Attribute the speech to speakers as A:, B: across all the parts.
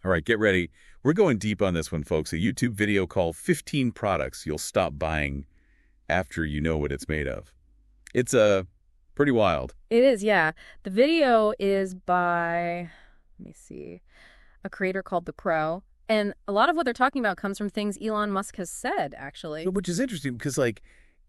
A: All right, get ready. We're going deep on this one, folks. A YouTube video called 15 Products You'll Stop Buying After You Know What It's Made of. It's pretty wild.
B: It is, yeah. The video is by, let me see, a creator called The Crow. And a lot of what they're talking about comes from things Elon Musk has said, actually.
A: Which is interesting because,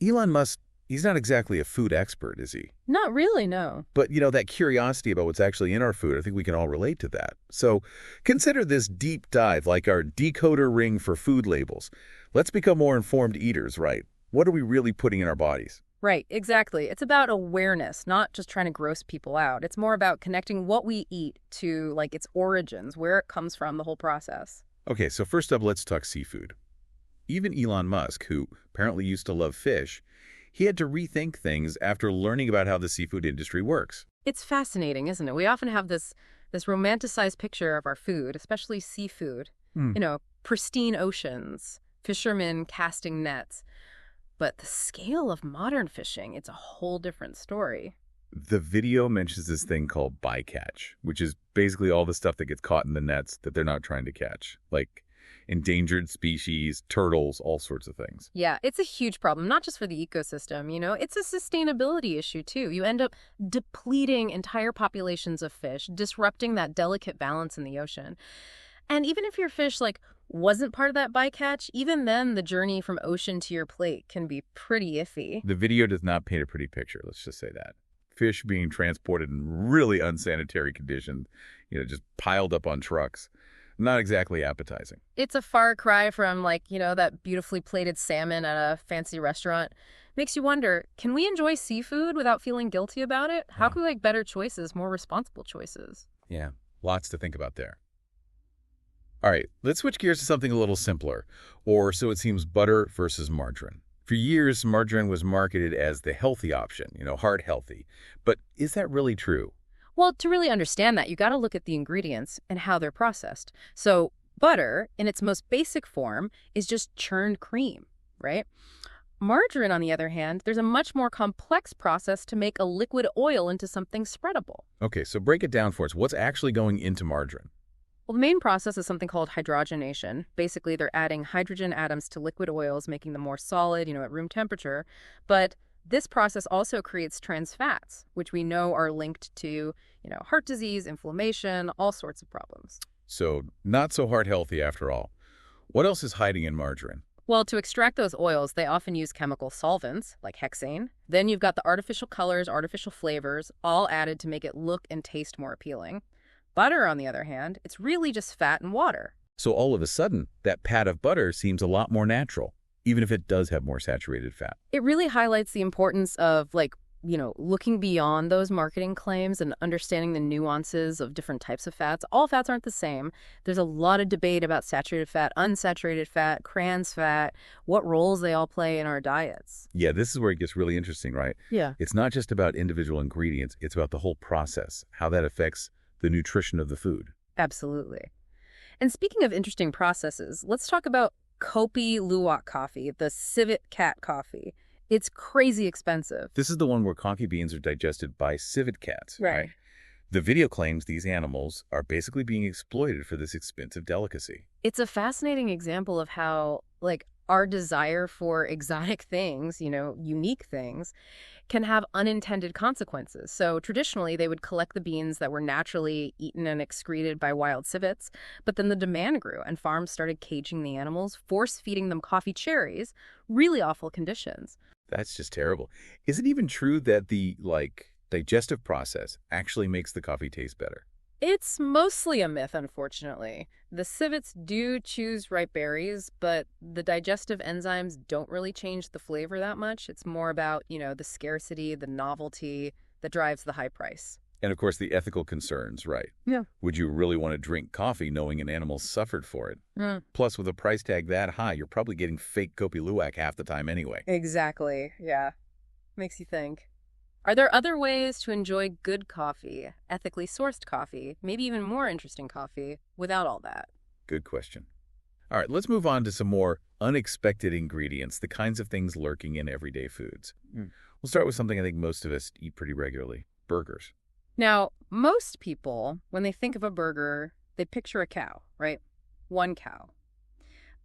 A: Elon Musk, he's not exactly a food expert, is he?
B: Not really, no.
A: But, that curiosity about what's actually in our food, I think we can all relate to that. So consider this deep dive like our decoder ring for food labels. Let's become more informed eaters, right? What are we really putting in our bodies?
B: Right, exactly. It's about awareness, not just trying to gross people out. It's more about connecting what we eat to, its origins, where it comes from, the whole process.
A: Okay, so first up, let's talk seafood. Even Elon Musk, who apparently used to love fish, he had to rethink things after learning about how the seafood industry works.
B: It's fascinating, isn't it? We often have this romanticized picture of our food, especially seafood. Pristine oceans, fishermen casting nets. But the scale of modern fishing, it's a whole different story.
A: The video mentions this thing called bycatch, which is basically all the stuff that gets caught in the nets that they're not trying to catch, like endangered species, turtles, all sorts of things.
B: Yeah, it's a huge problem, not just for the ecosystem, it's a sustainability issue too. You end up depleting entire populations of fish, disrupting that delicate balance in the ocean. And even if your fish, wasn't part of that bycatch, even then the journey from ocean to your plate can be pretty iffy.
A: The video does not paint a pretty picture, let's just say that. Fish being transported in really unsanitary conditions, just piled up on trucks. Not exactly appetizing.
B: It's a far cry from, that beautifully plated salmon at a fancy restaurant. Makes you wonder, can we enjoy seafood without feeling guilty about it? How can we make better choices, more responsible choices?
A: Yeah, lots to think about there. All right, let's switch gears to something a little simpler, or so it seems, butter versus margarine. For years, margarine was marketed as the healthy option, heart healthy. But is that really true?
B: Well, to really understand that, you got to look at the ingredients and how they're processed. So butter, in its most basic form, is just churned cream, right? Margarine, on the other hand, there's a much more complex process to make a liquid oil into something spreadable.
A: Okay, so break it down for us. What's actually going into margarine?
B: Well, the main process is something called hydrogenation. Basically, they're adding hydrogen atoms to liquid oils, making them more solid, at room temperature. But this process also creates trans fats, which we know are linked to, heart disease, inflammation, all sorts of problems.
A: So not so heart healthy after all. What else is hiding in margarine?
B: Well, to extract those oils, they often use chemical solvents, like hexane. Then you've got the artificial colors, artificial flavors, all added to make it look and taste more appealing. Butter, on the other hand, it's really just fat and water.
A: So all of a sudden, that pat of butter seems a lot more natural, even if it does have more saturated fat.
B: It really highlights the importance of, looking beyond those marketing claims and understanding the nuances of different types of fats. All fats aren't the same. There's a lot of debate about saturated fat, unsaturated fat, trans fat, what roles they all play in our diets.
A: Yeah, this is where it gets really interesting, right?
B: Yeah.
A: It's not just about individual ingredients. It's about the whole process, how that affects the nutrition of the food.
B: Absolutely. And speaking of interesting processes, let's talk about Kopi Luwak coffee, the civet cat coffee. It's crazy expensive.
A: This is the one where coffee beans are digested by civet cats,
B: right?
A: The video claims these animals are basically being exploited for this expensive delicacy.
B: It's a fascinating example of how, our desire for exotic things, unique things, can have unintended consequences. So traditionally, they would collect the beans that were naturally eaten and excreted by wild civets, but then the demand grew and farms started caging the animals, force-feeding them coffee cherries, really awful conditions.
A: That's just terrible. Is it even true that the, digestive process actually makes the coffee taste better?
B: It's mostly a myth, unfortunately. The civets do choose ripe berries, but the digestive enzymes don't really change the flavor that much. It's more about, the scarcity, the novelty that drives the high price.
A: And of course, the ethical concerns, right?
B: Yeah.
A: Would you really want to drink coffee knowing an animal suffered for it? Plus, with a price tag that high, you're probably getting fake Kopi Luwak half the time anyway.
B: Exactly. Yeah. Makes you think. Are there other ways to enjoy good coffee, ethically sourced coffee, maybe even more interesting coffee, without all that?
A: Good question. All right, let's move on to some more unexpected ingredients, the kinds of things lurking in everyday foods. We'll start with something I think most of us eat pretty regularly, burgers.
B: Now, most people, when they think of a burger, They picture a cow, right? One cow.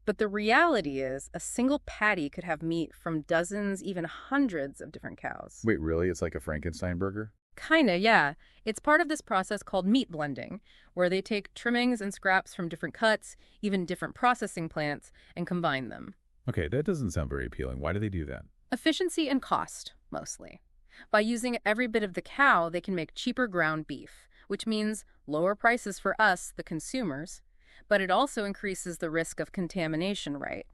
B: But the reality is a single patty could have meat from dozens, even hundreds of different cows.
A: Wait, really? It's like a Frankenstein burger?
B: Kinda, yeah. It's part of this process called meat blending, where they take trimmings and scraps from different cuts, even different processing plants, and combine them.
A: Okay, that doesn't sound very appealing. Why do they do that?
B: Efficiency and cost, mostly. By using every bit of the cow, they can make cheaper ground beef, which means lower prices for us, the consumers, but it also increases the risk of contamination, right?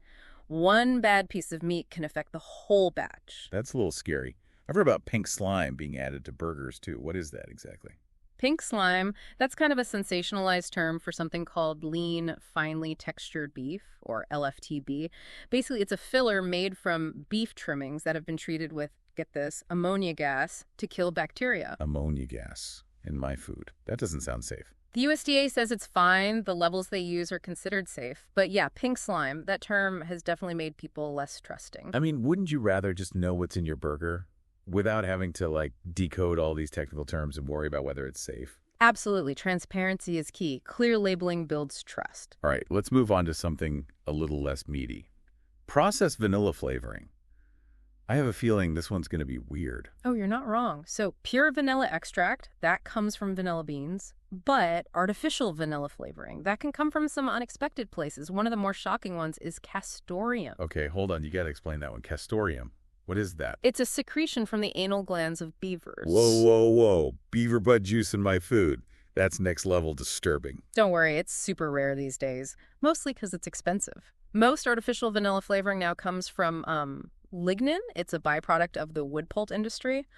B: One bad piece of meat can affect the whole batch.
A: That's a little scary. I've heard about pink slime being added to burgers, too. What is that exactly?
B: Pink slime, that's kind of a sensationalized term for something called lean, finely textured beef, or LFTB. Basically, it's a filler made from beef trimmings that have been treated with, get this, ammonia gas to kill bacteria.
A: Ammonia gas in my food. That doesn't sound safe.
B: The USDA says it's fine, the levels they use are considered safe. But yeah, pink slime, that term has definitely made people less trusting.
A: I mean, wouldn't you rather just know what's in your burger without having to, like, decode all these technical terms and worry about whether it's safe?
B: Absolutely. Transparency is key. Clear labeling builds trust.
A: All right, let's move on to something a little less meaty. Processed vanilla flavoring. I have a feeling this one's going to be weird.
B: Oh, you're not wrong. So pure vanilla extract, that comes from vanilla beans. But artificial vanilla flavoring, that can come from some unexpected places. One of the more shocking ones is castoreum.
A: Okay, hold on. You got to explain that one. Castoreum. What is that?
B: It's a secretion from the anal glands of beavers.
A: Whoa, whoa, whoa. Beaver butt juice in my food. That's next level disturbing.
B: Don't worry, it's super rare these days, mostly because it's expensive. Most artificial vanilla flavoring now comes from lignin. It's a byproduct of the wood pulp industry.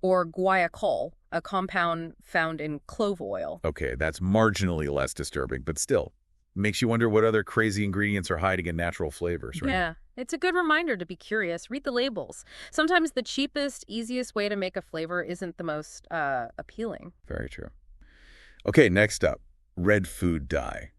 B: Or guaiacol, a compound found in clove oil.
A: Okay, that's marginally less disturbing, but still. Makes you wonder what other crazy ingredients are hiding in natural flavors, right?
B: Yeah, it's a good reminder to be curious. Read the labels. Sometimes the cheapest, easiest way to make a flavor isn't the most appealing.
A: Very true. Okay, next up, red food dye.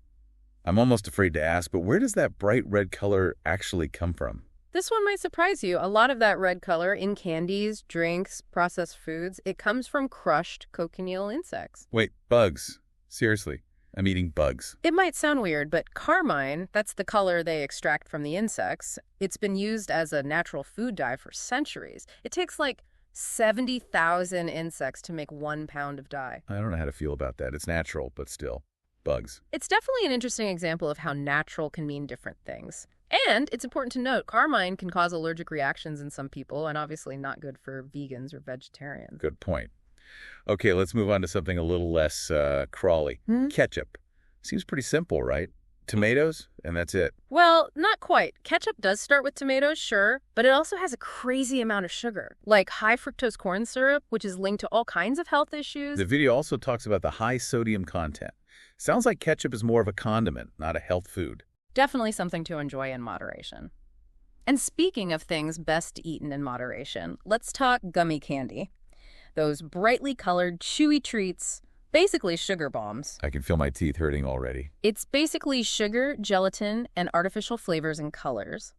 A: I'm almost afraid to ask, but where does that bright red color actually come from?
B: This one might surprise you. A lot of that red color in candies, drinks, processed foods, it comes from crushed cochineal insects.
A: Wait, bugs. Seriously, I'm eating bugs.
B: It might sound weird, but carmine, that's the color they extract from the insects. It's been used as a natural food dye for centuries. It takes like 70,000 insects to make 1 pound of dye.
A: I don't know how to feel about that. It's natural, but still. Bugs.
B: It's definitely an interesting example of how natural can mean different things. And it's important to note, carmine can cause allergic reactions in some people, and obviously not good for vegans or vegetarians.
A: Good point. Okay, let's move on to something a little less crawly. Ketchup. Seems pretty simple, right? Tomatoes, and that's it.
B: Well, not quite. Ketchup does start with tomatoes, sure, but it also has a crazy amount of sugar, like high fructose corn syrup, which is linked to all kinds of health issues.
A: The video also talks about the high sodium content. Sounds like ketchup is more of a condiment, not a health food.
B: Definitely something to enjoy in moderation. And speaking of things best eaten in moderation, let's talk gummy candy. Those brightly colored, chewy treats, basically sugar bombs.
A: I can feel my teeth hurting already.
B: It's basically sugar, gelatin, and artificial flavors and colors.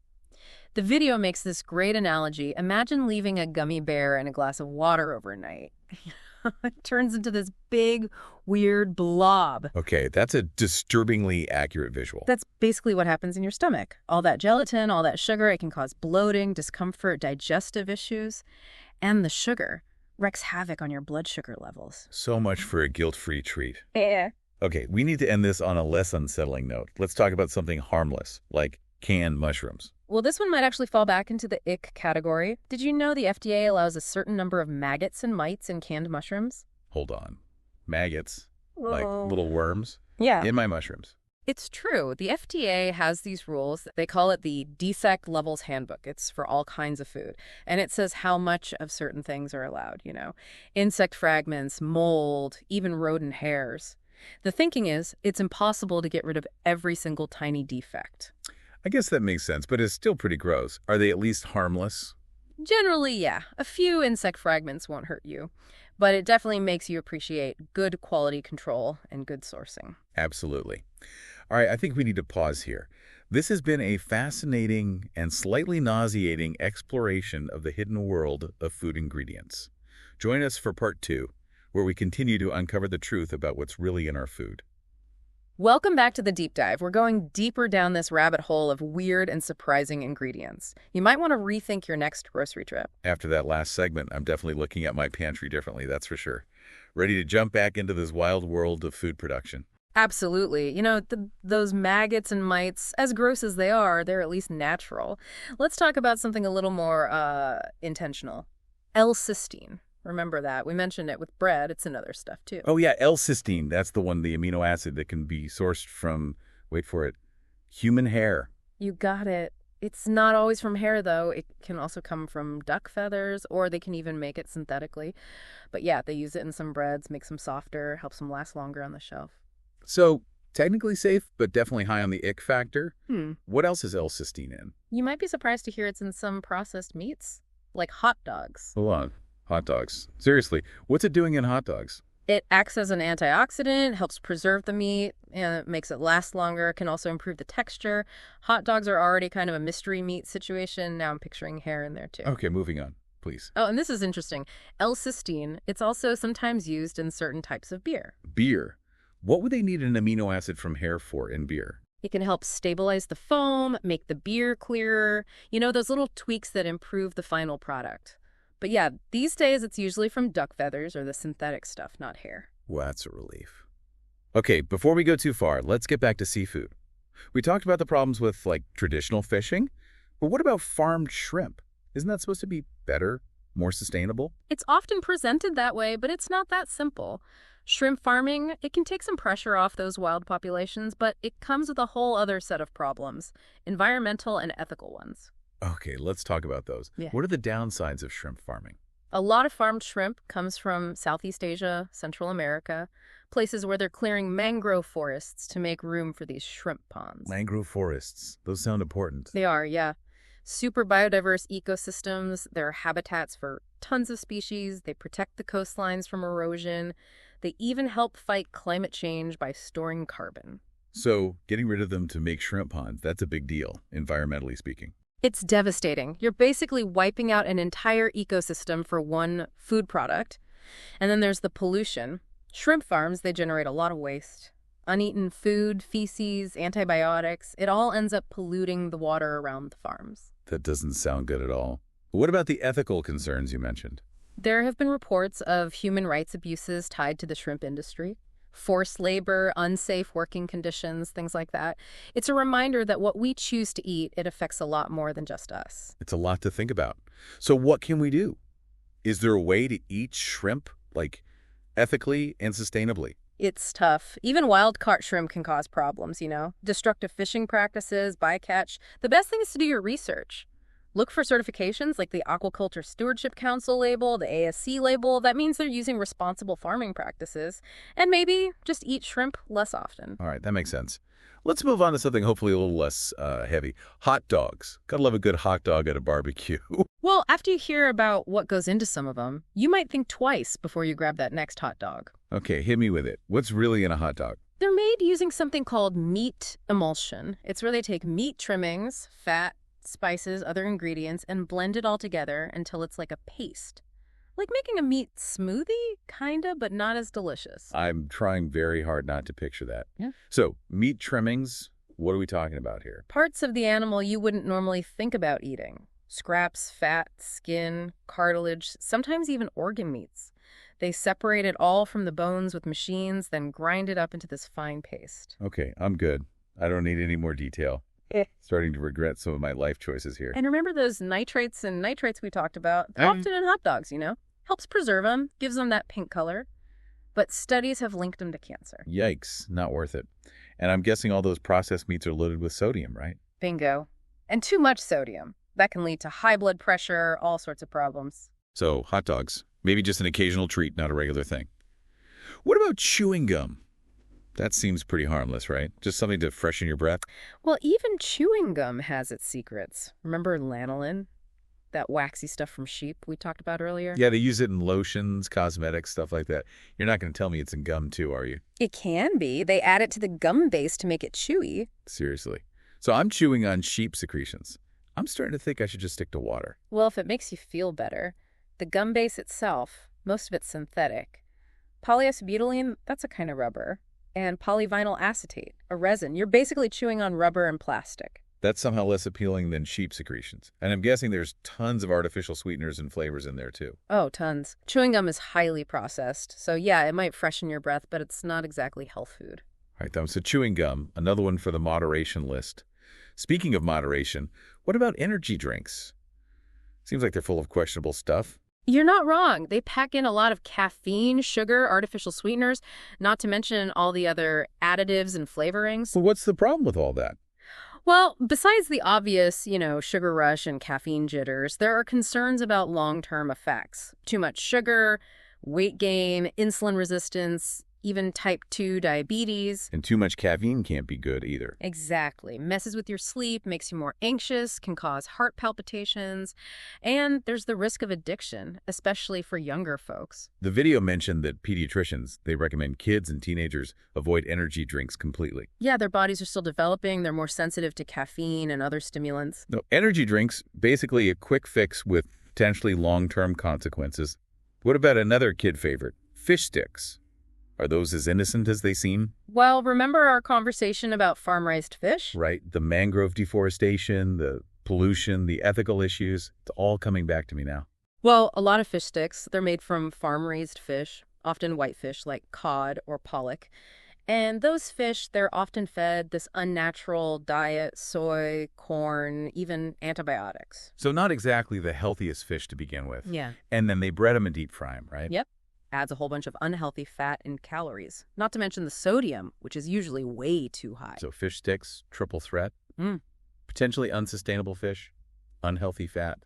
B: The video makes this great analogy. Imagine leaving a gummy bear in a glass of water overnight. It turns into this big, weird blob.
A: Okay, that's a disturbingly accurate visual.
B: That's basically what happens in your stomach. All that gelatin, all that sugar, it can cause bloating, discomfort, digestive issues. And the sugar wreaks havoc on your blood sugar levels.
A: So much for a guilt-free treat.
B: Yeah.
A: Okay, we need to end this on a less unsettling note. Let's talk about something harmless, like canned mushrooms.
B: Well, this one might actually fall back into the ick category. Did you know the FDA allows a certain number of maggots and mites in canned mushrooms?
A: Hold on. Maggots? Like
B: Whoa.
A: little worms?
B: Yeah.
A: In my mushrooms.
B: It's true. The FDA has these rules. They call it the Defect Levels Handbook. It's for all kinds of food. And it says how much of certain things are allowed, Insect fragments, mold, even rodent hairs. The thinking is, it's impossible to get rid of every single tiny defect.
A: I guess that makes sense, but it's still pretty gross. Are they at least harmless?
B: Generally, yeah. A few insect fragments won't hurt you. But it definitely makes you appreciate good quality control and good sourcing.
A: Absolutely. All right, I think we need to pause here. This has been a fascinating and slightly nauseating exploration of the hidden world of food ingredients. Join us for part 2, where we continue to uncover the truth about what's really in our food.
B: Welcome back to the deep dive. We're going deeper down this rabbit hole of weird and surprising ingredients. You might want to rethink your next grocery trip.
A: After that last segment, I'm definitely looking at my pantry differently, that's for sure. Ready to jump back into this wild world of food production.
B: Absolutely. Those maggots and mites, as gross as they are, they're at least natural. Let's talk about something a little more intentional. L-cysteine. Remember that. We mentioned it with bread. It's in other stuff, too.
A: Oh yeah, L-cysteine, that's the one, the amino acid that can be sourced from, wait for it, human hair.
B: You got it. It's not always from hair, though. It can also come from duck feathers, or they can even make it synthetically. But yeah, they use it in some breads, makes them softer, helps them last longer on the shelf.
A: So, technically safe, but definitely high on the ick factor.
B: Hmm.
A: What else is L-cysteine in?
B: You might be surprised to hear it's in some processed meats, like hot dogs.
A: Hold on. Hot dogs. Seriously, what's it doing in hot dogs?
B: It acts as an antioxidant, helps preserve the meat, and it makes it last longer, can also improve the texture. Hot dogs are already kind of a mystery meat situation. Now I'm picturing hair in there, too.
A: Okay, moving on, please.
B: Oh, and this is interesting. L-cysteine, it's also sometimes used in certain types of beer.
A: Beer. What would they need an amino acid from hair for in beer?
B: It can help stabilize the foam, make the beer clearer, those little tweaks that improve the final product. But yeah, these days it's usually from duck feathers or the synthetic stuff, not hair.
A: Well, that's a relief. Okay, before we go too far, let's get back to seafood. We talked about the problems with, traditional fishing, but what about farmed shrimp? Isn't that supposed to be better, more sustainable?
B: It's often presented that way, but it's not that simple. Shrimp farming, it can take some pressure off those wild populations, but it comes with a whole other set of problems, environmental and ethical ones.
A: Okay, let's talk about those.
B: Yeah.
A: What are the downsides of shrimp farming?
B: A lot of farmed shrimp comes from Southeast Asia, Central America, places where they're clearing mangrove forests to make room for these shrimp ponds.
A: Mangrove forests. Those sound important.
B: They are, yeah. Super biodiverse ecosystems. They're habitats for tons of species. They protect the coastlines from erosion. They even help fight climate change by storing carbon.
A: So, getting rid of them to make shrimp ponds, that's a big deal, environmentally speaking.
B: It's devastating. You're basically wiping out an entire ecosystem for one food product. And then there's the pollution. Shrimp farms, they generate a lot of waste. Uneaten food, feces, antibiotics, it all ends up polluting the water around the farms.
A: That doesn't sound good at all. What about the ethical concerns you mentioned?
B: There have been reports of human rights abuses tied to the shrimp industry. Forced labor, unsafe working conditions, things like that. It's a reminder that what we choose to eat, it affects a lot more than just us.
A: It's a lot to think about. So what can we do? Is there a way to eat shrimp, ethically and sustainably?
B: It's tough. Even wild-caught shrimp can cause problems, Destructive fishing practices, bycatch. The best thing is to do your research. Look for certifications like the Aquaculture Stewardship Council label, the ASC label. That means they're using responsible farming practices. And maybe just eat shrimp less often.
A: All right, that makes sense. Let's move on to something hopefully a little less heavy. Hot dogs. Gotta love a good hot dog at a barbecue.
B: Well, after you hear about what goes into some of them, you might think twice before you grab that next hot dog.
A: Okay, hit me with it. What's really in a hot dog?
B: They're made using something called meat emulsion. It's where they take meat trimmings, fat, spices, other ingredients, and blend it all together until it's like a paste. Like making a meat smoothie, kinda, but not as delicious.
A: I'm trying very hard not to picture that.
B: Yeah.
A: So, meat trimmings, what are we talking about here?
B: Parts of the animal you wouldn't normally think about eating. Scraps, fat, skin, cartilage, sometimes even organ meats. They separate it all from the bones with machines, then grind it up into this fine paste.
A: Okay, I'm good. I don't need any more detail. Starting to regret some of my life choices here.
B: And remember those nitrates and nitrites we talked about? They're often in hot dogs, Helps preserve them, gives them that pink color. But studies have linked them to cancer.
A: Yikes, not worth it. And I'm guessing all those processed meats are loaded with sodium, right?
B: Bingo. And too much sodium. That can lead to high blood pressure, all sorts of problems.
A: So, hot dogs. Maybe just an occasional treat, not a regular thing. What about chewing gum? That seems pretty harmless, right? Just something to freshen your breath?
B: Well, even chewing gum has its secrets. Remember lanolin? That waxy stuff from sheep we talked about earlier?
A: Yeah, they use it in lotions, cosmetics, stuff like that. You're not going to tell me it's in gum too, are you?
B: It can be. They add it to the gum base to make it chewy.
A: Seriously. So I'm chewing on sheep secretions. I'm starting to think I should just stick to water.
B: Well, if it makes you feel better. The gum base itself, most of it's synthetic. Polyacetylene, that's a kind of rubber. and polyvinyl acetate, a resin. You're basically chewing on rubber and plastic.
A: That's somehow less appealing than sheep secretions. And I'm guessing there's tons of artificial sweeteners and flavors in there, too.
B: Oh, tons. Chewing gum is highly processed, so yeah, it might freshen your breath, but it's not exactly health food.
A: All right, so chewing gum, another one for the moderation list. Speaking of moderation, what about energy drinks? Seems like they're full of questionable stuff.
B: You're not wrong. They pack in a lot of caffeine, sugar, artificial sweeteners, not to mention all the other additives and flavorings.
A: So what's the problem with all that?
B: Well, besides the obvious, sugar rush and caffeine jitters, there are concerns about long-term effects. Too much sugar, weight gain, insulin resistance, even type 2 diabetes.
A: And too much caffeine can't be good either.
B: Exactly. Messes with your sleep, makes you more anxious, can cause heart palpitations, and there's the risk of addiction, especially for younger folks.
A: The video mentioned that pediatricians, they recommend kids and teenagers avoid energy drinks completely.
B: Yeah, their bodies are still developing. They're more sensitive to caffeine and other stimulants.
A: No, energy drinks, basically a quick fix with potentially long-term consequences. What about another kid favorite? Fish sticks. Are those as innocent as they seem?
B: Well, remember our conversation about farm-raised fish?
A: Right. The mangrove deforestation, the pollution, the ethical issues, it's all coming back to me now.
B: Well, a lot of fish sticks, they're made from farm-raised fish, often whitefish like cod or pollock. And those fish, they're often fed this unnatural diet, soy, corn, even antibiotics.
A: So not exactly the healthiest fish to begin with.
B: Yeah.
A: And then they bread them and deep fry them, right?
B: Yep. Adds a whole bunch of unhealthy fat and calories. Not to mention the sodium, which is usually way too high.
A: So fish sticks, triple threat.
B: Mm.
A: Potentially unsustainable fish, unhealthy fat,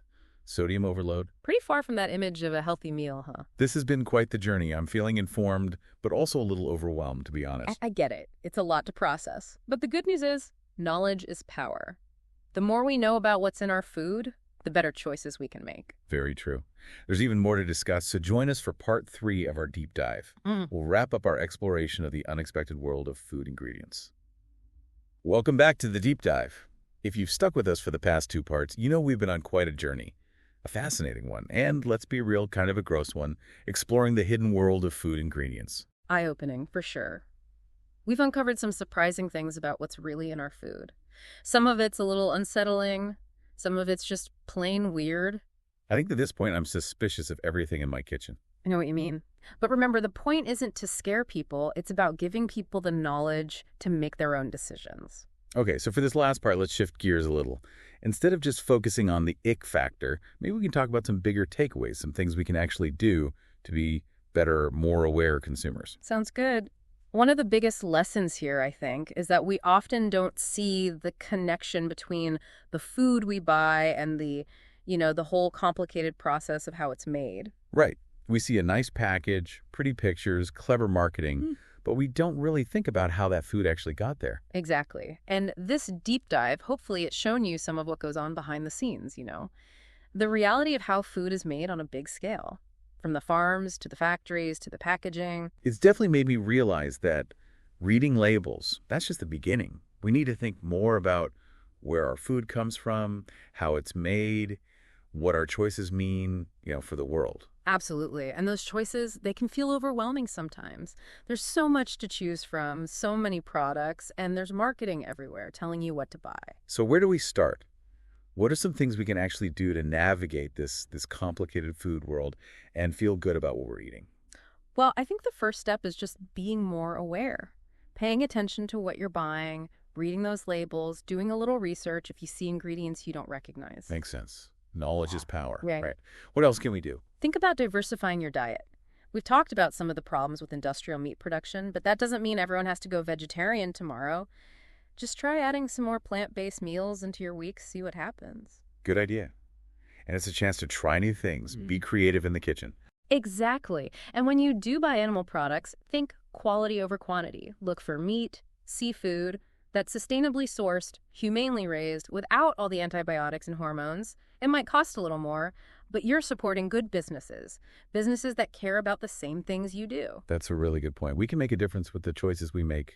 A: sodium overload.
B: Pretty far from that image of a healthy meal, huh?
A: This has been quite the journey. I'm feeling informed, but also a little overwhelmed, to be honest.
B: I get it. It's a lot to process. But the good news is, knowledge is power. The more we know about what's in our food, the better choices we can make.
A: Very true. There's even more to discuss, so join us for part 3 of our deep dive. We'll wrap up our exploration of the unexpected world of food ingredients. Welcome back to the deep dive. If you've stuck with us for the past 2 parts, you know we've been on quite a journey. A fascinating one, and let's be real, kind of a gross one, exploring the hidden world of food ingredients.
B: Eye-opening, for sure. We've uncovered some surprising things about what's really in our food. Some of it's a little unsettling. Some of it's just plain weird.
A: I think at this point I'm suspicious of everything in my kitchen.
B: I know what you mean. But remember, the point isn't to scare people. It's about giving people the knowledge to make their own decisions.
A: Okay, so for this last part, let's shift gears a little. Instead of just focusing on the ick factor, maybe we can talk about some bigger takeaways, some things we can actually do to be better, more aware consumers.
B: Sounds good. One of the biggest lessons here, I think, is that we often don't see the connection between the food we buy and the whole complicated process of how it's made.
A: Right. We see a nice package, pretty pictures, clever marketing, but we don't really think about how that food actually got there.
B: Exactly. And this deep dive, hopefully it's shown you some of what goes on behind the scenes, the reality of how food is made on a big scale, from the farms to the factories to the packaging.
A: It's definitely made me realize that reading labels, that's just the beginning. We need to think more about where our food comes from, how it's made, what our choices mean, for the world.
B: Absolutely. And those choices, they can feel overwhelming sometimes. There's so much to choose from, so many products, and there's marketing everywhere telling you what to buy.
A: So where do we start? What are some things we can actually do to navigate this complicated food world and feel good about what we're eating?
B: Well, I think the first step is just being more aware, paying attention to what you're buying, reading those labels, doing a little research if you see ingredients you don't recognize.
A: Makes sense. Knowledge is power.
B: Right.
A: What else can we do?
B: Think about diversifying your diet. We've talked about some of the problems with industrial meat production, but that doesn't mean everyone has to go vegetarian tomorrow. Just try adding some more plant-based meals into your week, see what happens.
A: Good idea. And it's a chance to try new things, be creative in the kitchen.
B: Exactly. And when you do buy animal products, think quality over quantity. Look for meat, seafood that's sustainably sourced, humanely raised, without all the antibiotics and hormones. It might cost a little more, but you're supporting good businesses that care about the same things you do.
A: That's a really good point. We can make a difference with the choices we make,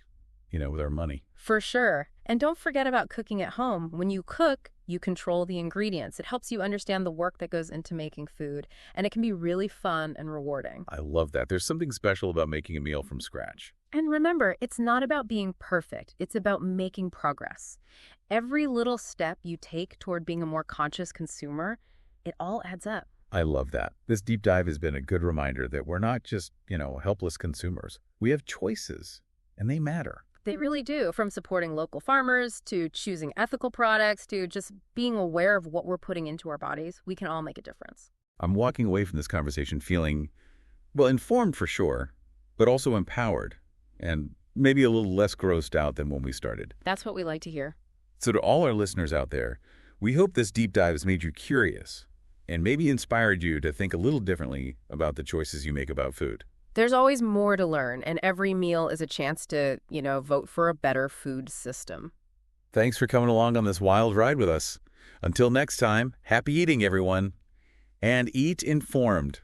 A: with our money.
B: For sure. And don't forget about cooking at home. When you cook, You control the ingredients. It helps you understand the work that goes into making food, and it can be really fun and rewarding.
A: I love that. There's something special about making a meal from scratch.
B: And remember, it's not about being perfect. It's about making progress. Every little step you take toward being a more conscious consumer, it all adds up.
A: I love that. This deep dive has been a good reminder that we're not just, helpless consumers. We have choices, and they matter.
B: They really do, from supporting local farmers to choosing ethical products to just being aware of what we're putting into our bodies. We can all make a difference.
A: I'm walking away from this conversation feeling, well, informed for sure, but also empowered and maybe a little less grossed out than when we started.
B: That's what we like to hear.
A: So to all our listeners out there, we hope this deep dive has made you curious and maybe inspired you to think a little differently about the choices you make about food.
B: There's always more to learn, and every meal is a chance to, vote for a better food system.
A: Thanks for coming along on this wild ride with us. Until next time, happy eating, everyone, and eat informed.